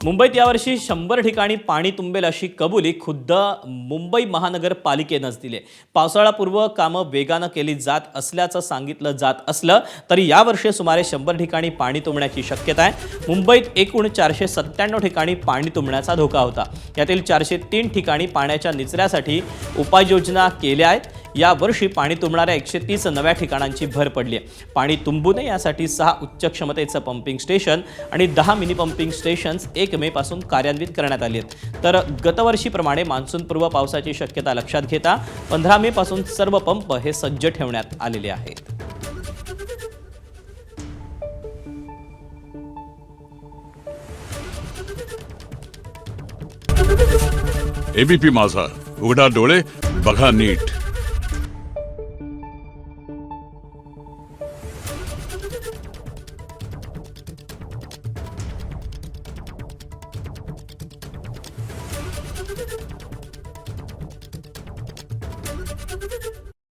मुंबईत यावर्षी 100 ठिकाणी पाणी तुंबेल अशी कबुली खुद्द मुंबई महानगरपालिकेनंच दिली आहे. पावसाळापूर्व कामं वेगानं केली जात असल्याचं सांगितलं जात असलं तरी यावर्षी सुमारे 100 ठिकाणी पाणी तुंबण्याची शक्यता आहे. मुंबईत एकूण 497 ठिकाणी पाणी तुंबण्याचा धोका होता. यातील 403 ठिकाणी पाण्याच्या निचऱ्यासाठी उपाययोजना केल्या आहेत. या वर्षी पाणी तुंबणाऱ्या 130 नव्या ठिकाणांची भर पडली आहे. पाणी तुंबू नये यासाठी 6 उच्च क्षमतेचं पंपिंग स्टेशन आणि 10 मिनी पंपिंग स्टेशन्स 1 मे पासून कार्यान्वित करण्यात आली आहेत. तर गतवर्षीप्रमाणे मान्सूनपूर्व पावसाची शक्यता लक्षात घेता 15 मे पासून सर्व पंप हे सज्ज ठेवण्यात आलेले आहेत. एबीपी माझा, उघडा डोळे बघा नीट.